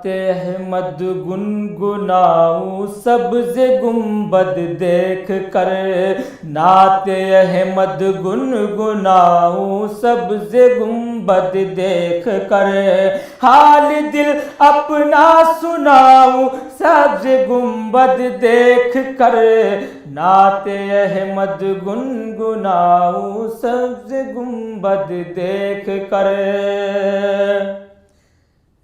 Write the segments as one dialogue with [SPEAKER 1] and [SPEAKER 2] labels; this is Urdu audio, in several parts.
[SPEAKER 1] نعت احمد گنگناؤں سبز گنبد دیکھ کر، نعت احمد گنگناؤں سبز گنبد دیکھ کر، حال دل اپنا سناؤں سبز گنبد دیکھ کر، نعت احمد گنگناؤں سبز گنبد دیکھ کر۔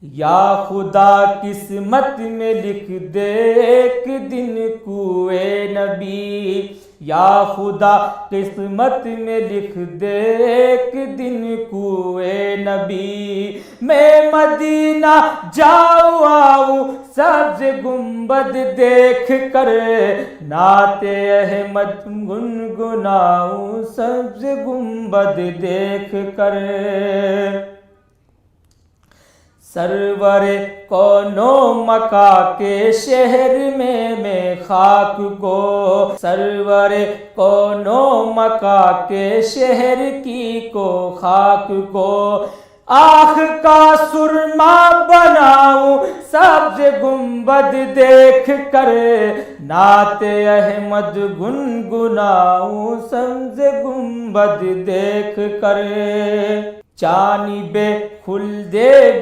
[SPEAKER 1] یا خدا قسمت میں لکھ دے ایک دن کوئے نبی، یا خدا قسمت میں لکھ دے ایک دن کوئے نبی، میں مدینہ جاؤں آؤں سبز گنبد دیکھ کر، نعت احمد گنگناؤں سبز گنبد دیکھ کر۔ سرور کون و مکاں کے شہر میں خاک کو، سرور کون و مکاں کے شہر کی کو خاک کو، آنکھ کا سرما بناؤں سبز گنبد دیکھ کر، نعت احمد گنگناؤں سبز گنبد دیکھ کر۔ جانب خلد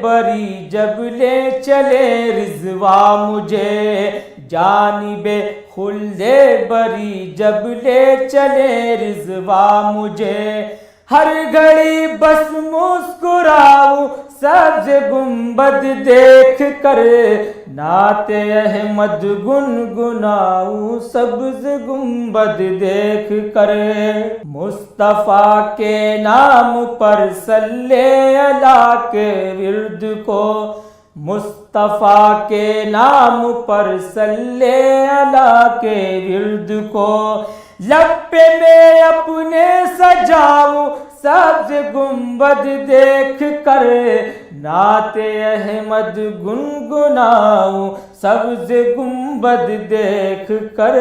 [SPEAKER 1] بری جب لے چلے رضوا مجھے، جانب خلد بری جب لے چلے رضوا مجھے، ہر گھڑی بس مسکراؤں سبز گنبد دیکھ کر، نعت احمد گنگناؤں سبز گنبد دیکھ کر۔ مصطفیٰ کے نام پر صلی اللہ کے ورد کو، مصطفیٰ کے نام پر صلی اللہ کے ورد کو، لب پہ میں اپنے سجاؤں سبز گنبد دیکھ کر، نعت احمد گنگناؤں سبز گنبد دیکھ کر۔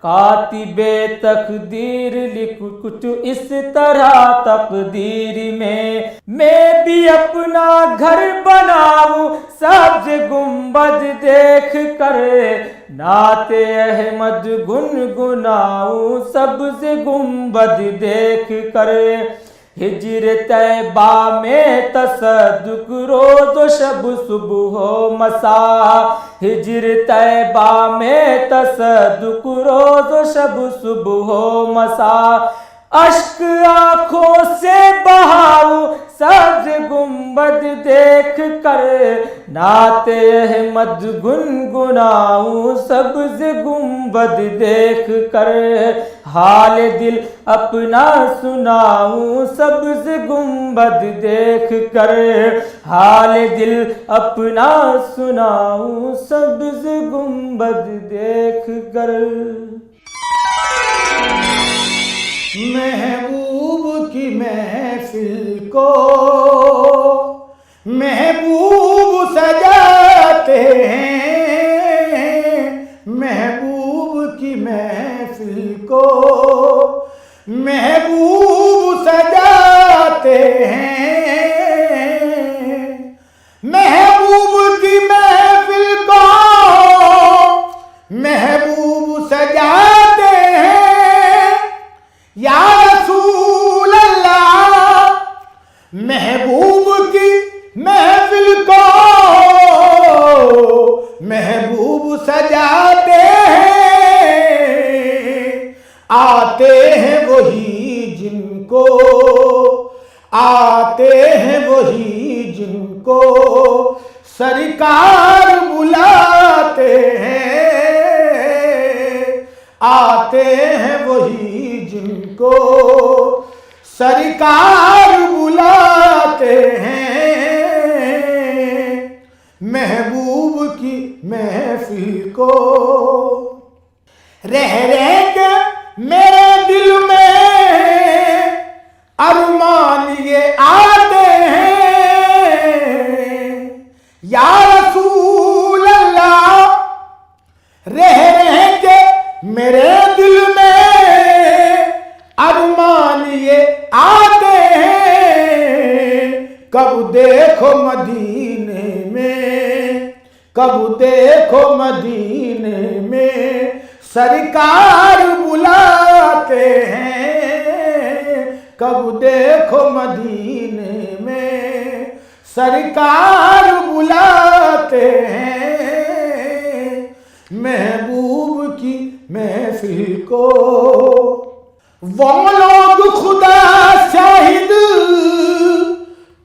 [SPEAKER 1] کاتب تقدیر لکھ کچھ اس طرح تقدیر میں بھی اپنا گھر بناؤں سبز گنبد دیکھ کر، نعت احمد گنگناؤں سبز گنبد دیکھ کر۔ ہجر طیبہ میں تصدق روز و شب صبح و مساء، ہجر طیبہ میں تصدق روز و شب صبح و مساء، اشک آنکھوں سے بہاؤں سبز گنبد دیکھ کر، نعت احمد گنگناؤں سبز گنبد دیکھ کر، حال دل اپنا سناؤں سبز گنبد دیکھ کر، حال دل اپنا سناؤں سبز گنبد دیکھ کر۔
[SPEAKER 2] محبوب کی محفل کو محبوب سجاتے ہیں، محبوب کی محفل کو محبوب سجاتے ہیں، محبوب کی محفل کو محبوب سجاتے ہیں، یا رسول اللہ محبوب کی محفل کو محبوب سجاتے ہیں، آتے ہیں وہی جن کو، آتے ہیں وہی جن کو سرکار بلاتے ہیں، آتے ہیں وہی جن کو سرکار بلاتے ہیں، محبوب کی محفل کو رہ رہ کے میرے دل میں ارمان یہ آتے ہیں، یا رسول اللہ رہ رہ کے میرے دل میں ارمان یہ آتے ہیں، کب دیکھو مدینے میں کب دیکھو مدینے میں سرکار بلاتے ہیں، کب دیکھو مدینے میں سرکار بلاتے ہیں، محبوب کی محفل کو وہ لوگ خدا شاہد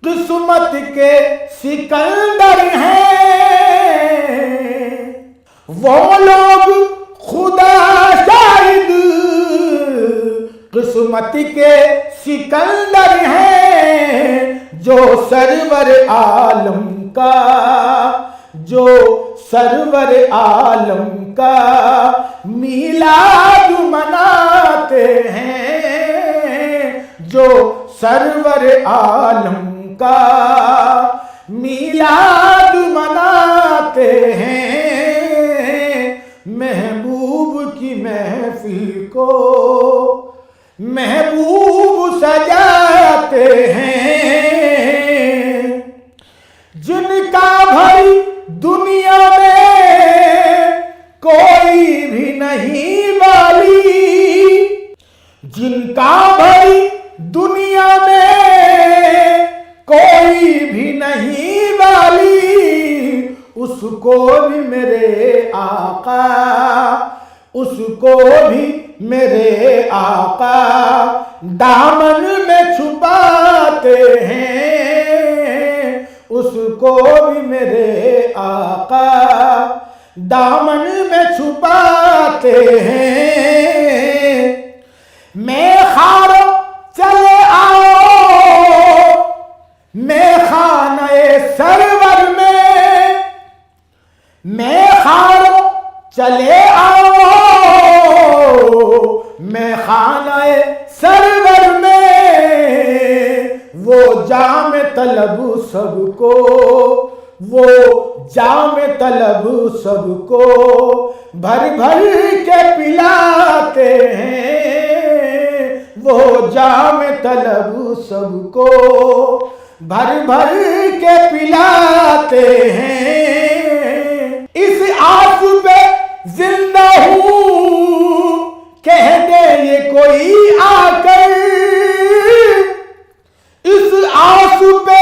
[SPEAKER 2] قسمت کے سکندر ہیں، وہ لوگ خدا شاہد قسمت کے سکندر ہیں، جو سرور عالم کا، جو سرور عالم کا میلاد مناتے ہیں، جو سرور عالم کا میلاد مناتے ہیں، محبوب کی محفل کو محبوب سجاتے ہیں، جن کا بھائی دنیا میں کوئی بھی نہیں والی، جن کا بھائی دنیا میں کوئی بھی نہیں والی، اس کو بھی میرے آقا، اس کو بھی میرے آقا دامن میں چھپاتے ہیں، اس کو بھی میرے آقا دامن میں چھپاتے ہیں، میں خارو چلے آؤ میں خانہ سرور میں خارو چلے آؤ میں خانہ سرور میں، وہ جام طلب سب کو، وہ جام طلب سب کو بھر بھر کے پلاتے ہیں، وہ جام طلب سب کو بھر بھر کے پلاتے ہیں، اس آس پہ زندہ ہوں کہہ دے یہ کوئی آ کر، اس آس پہ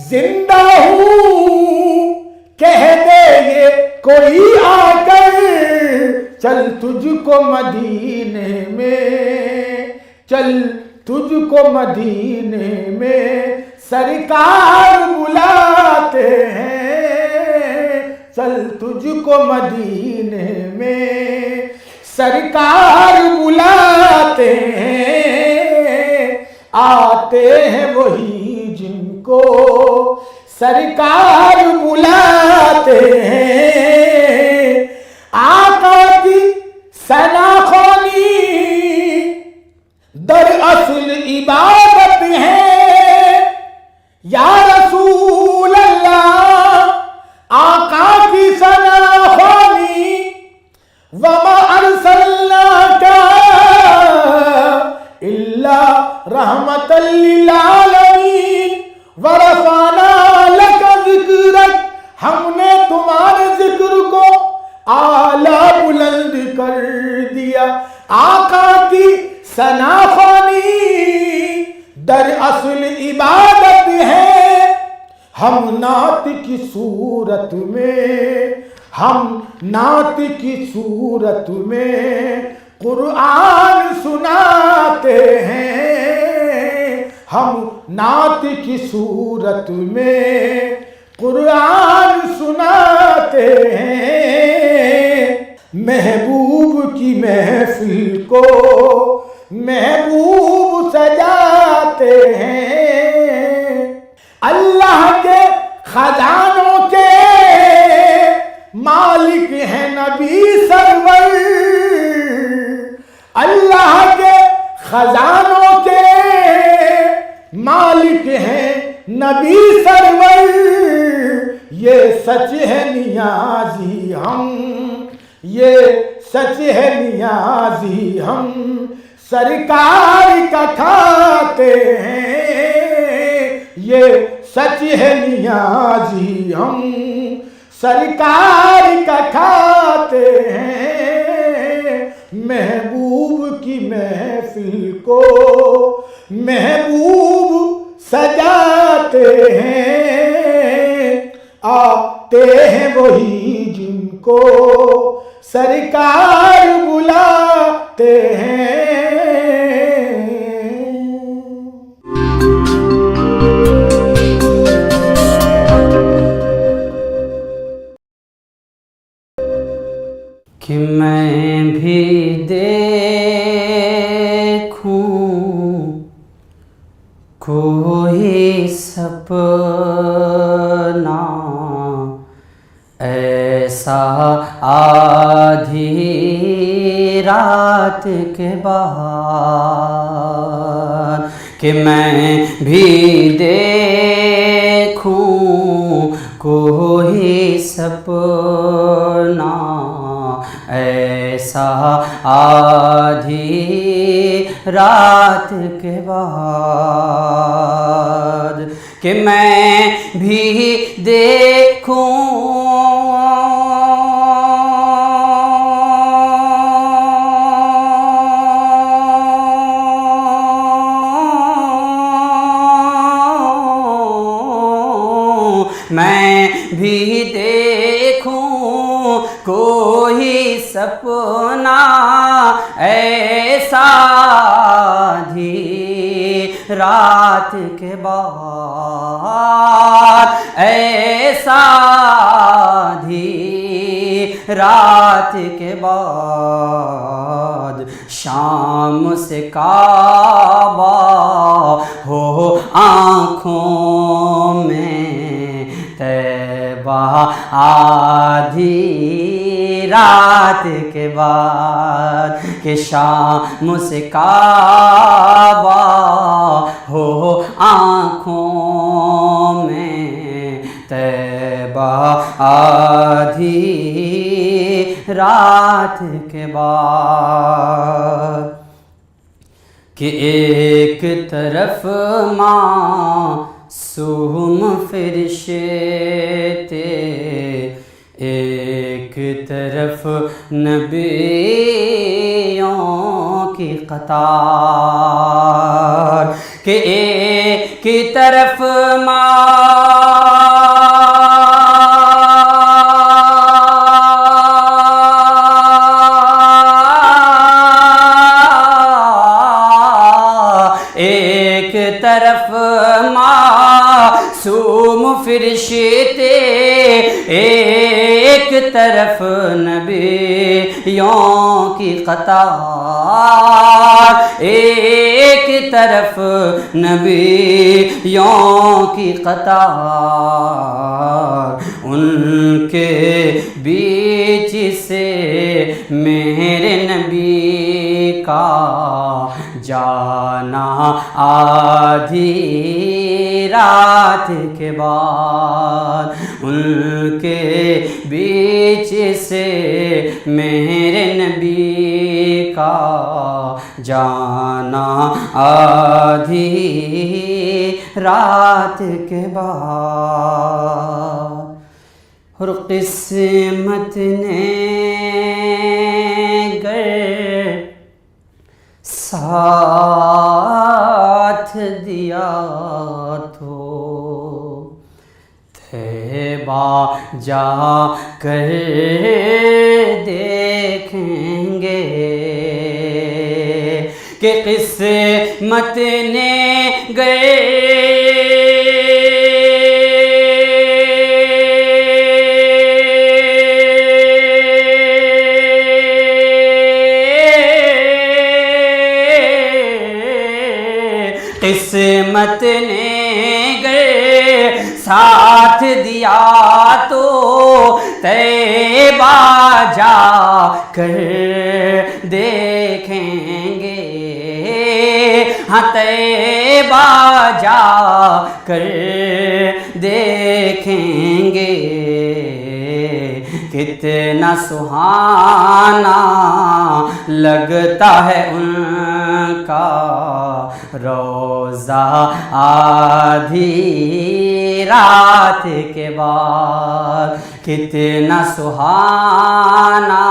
[SPEAKER 2] زندہ ہوں کہہ دے یہ کوئی آ کر، چل تجھ کو مدینے میں، چل تجھ کو مدینے میں سرکار بلاتے ہیں، چل تجھ کو مدینے میں سرکار بلاتے ہیں، آتے ہیں وہی جن کو سرکار بلاتے ہیں، آقا کی ثنا خوانی دراصل عبادت ہے، یا رسول اللہ آقا کی ثنا خوانی، وما ارسلناک الا رحمت للعالمین ورفعنا لک ذکرک، ہم نے تمہارے ذکر کو اعلیٰ بلند کر دیا، آقا کی ثنا خوانی دراصل عبادت ہے، ہم نعت کی صورت میں، ہم نعت کی صورت میں قرآن سناتے ہیں، ہم نعت کی صورت میں قرآن سناتے ہیں، محبوب کی محفل کو محبوب سجاتے ہیں، اللہ کے خزانوں کے مالک ہیں نبی سرور، اللہ کے خزانوں کے مالک ہیں نبی سرور، یہ سچ ہے نیازی ہم، یہ سچ ہے نیازی ہم سرکار کا کھاتے ہیں، یہ سچ ہے نیازی ہم سرکار کا کھاتے ہیں، محبوب کی محفل کو محبوب سجاتے ہیں، آتے ہیں وہی جن کو سرکار بلاتے ہیں۔
[SPEAKER 1] کہ میں بھی دیکھوں کوئی سپنا ایسا آدھی رات کے بعد، کہ میں بھی دیکھوں کوئی سپنا ایسا آدھی رات کے بعد، کہ میں بھی دیکھوں میں بھی دیکھوں کوئی سپنا ایسا آدھی رات کے بعد، ایسا آدھی رات کے بعد، شام سے کعبہ ہو آنکھوں میں طیبہ آدھی رات کے بعد، کہ شام سے کعبہ ہو آنکھوں میں طیبہ آدھی رات کے بعد، کہ ایک طرف معصوم فرشتے، ایک طرف نبیوں کی قطار، کہ ایک طرف ایک طرف معصوم فرشتے، ایک طرف نبیوں کی قطار، ایک طرف نبیوں کی قطار، ان کے بیچ سے میرے نبی کا جانا آدھی رات کے بعد، ان کے بیچ سے میرے نبی کا جانا آدھی رات کے بعد، اور قسمت نے گر ساتھ دیا تو طیبہ جا کر دیکھیں گے، کہ قسمت نے قسمت نے ساتھ دیا تو طیبہ جا کر دیکھیں گے، ہاں طیبہ جا کر دیکھیں گے، کتنا سہانا لگتا ہے ان
[SPEAKER 3] کا روضہ آدھی رات کے بعد کتنا سہانا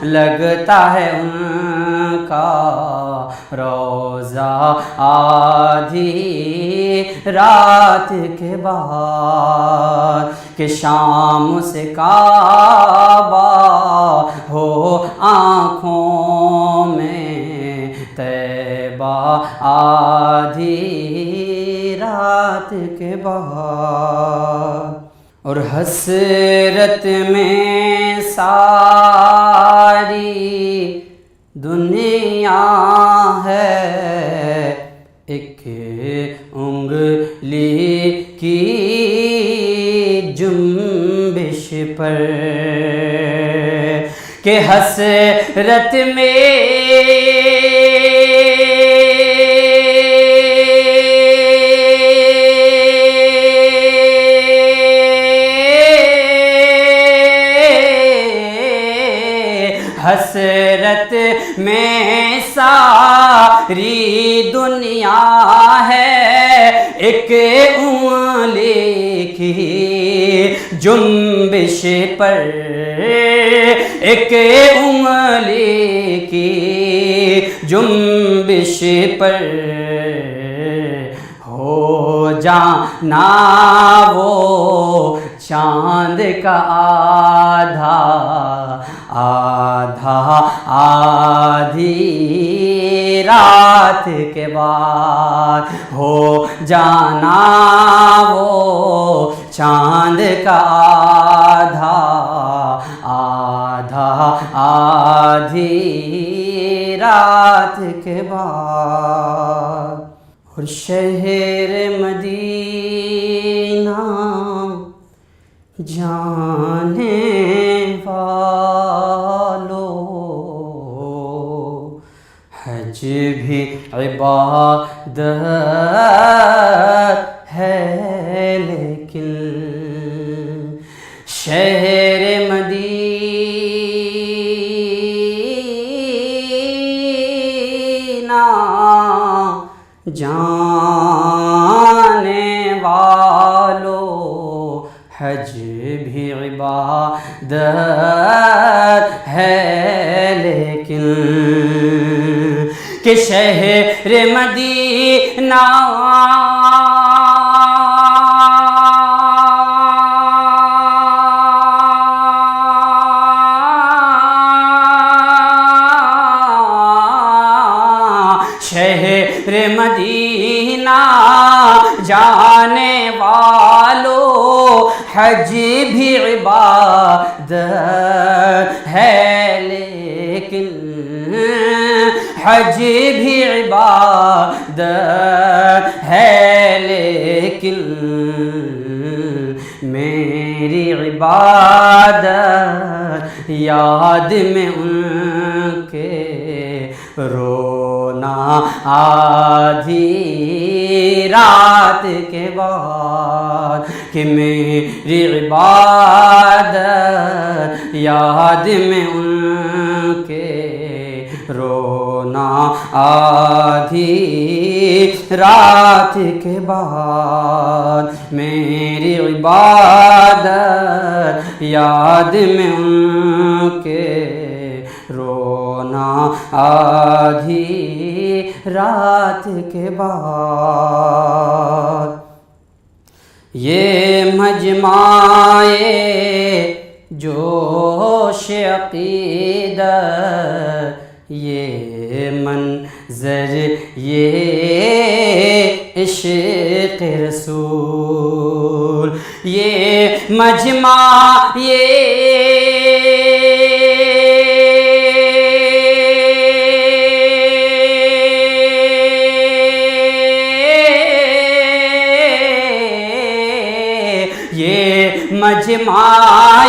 [SPEAKER 3] لگتا ہے ان کا روضہ آدھی رات کے بعد کہ شام سے کعبہ ہو آنکھوں میں طیبہ آدھی رات کے بعد اور حسرت میں ساری دنیا ہے ایک انگلی کی جنبش پر کہ حسرت میں حسرت میں ساری دنیا ہے ایک انگلی کی جنبش پر ایک انگلی کی جنبش پر ہو جانا وہ چاند کا آدھا آدھی رات کے بعد ہو جانا وہ چاند کا آدھی رات کے بعد اور شہر مدینہ جانے والو حج بھی عبادت ہے لیکن شہر مدینہ جانے والو حج بھی عبادت ہے لیکن کہ شہر مدینہ شہر مدینہ جانے والو حج بھی عبادت ہے لیکن حج بھی عبادت ہے لیکن میری عبادت یاد میں ان کے رونا آدھی رات کے بعد کہ میری عبادت یاد میں ان کے رونا آدھی رات کے بعد میری عبادت یاد میں ان کے رونا آدھی رات کے بعد یہ مجمع جوش عقیدت یہ منظر یہ عشق رسول یہ مجمع مجمع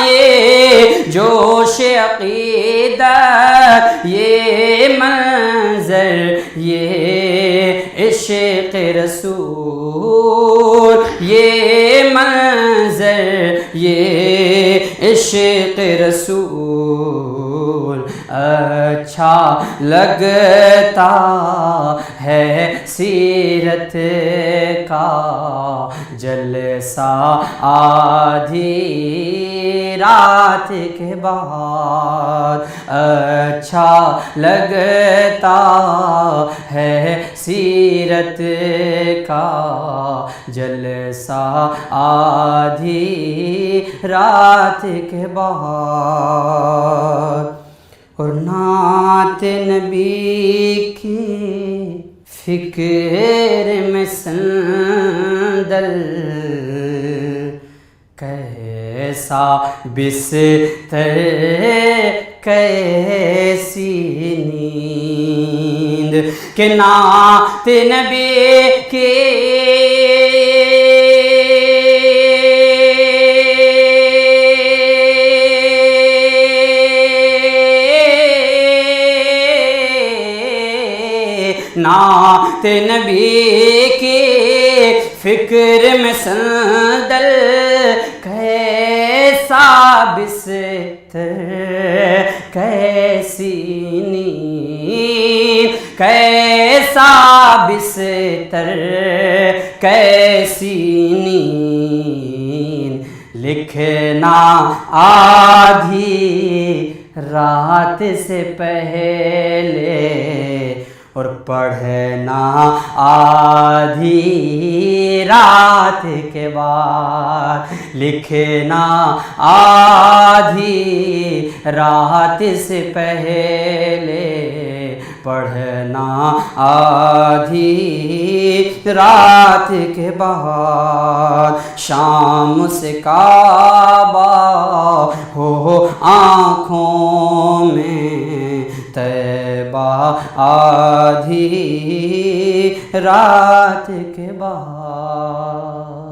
[SPEAKER 3] جوش عقیدت یہ منظر یہ عشق رسول یہ منظر یہ عشق رسول اچھا لگتا ہے سیرت کا جلسہ آدھی رات کے بعد، اچھا لگتا ہے سیرت کا جلسہ آدھی رات کے بعد، اور نعت نبی کی فکر میں سندل کیسا بستر کیسی نیند کہ نعت نبی کی نعت نبی کی فکر میں سندل کیسا بستر کیسی نیند، کیسا بستر کیسی نیند، لکھنا آدھی رات سے پہلے اور پڑھنا آدھی رات کے بعد، لکھنا آدھی رات سے پہلے پڑھنا آدھی رات کے بعد، شام سے کعبہ ہو آنکھوں میں طیبہ آدھی رات کے بعد۔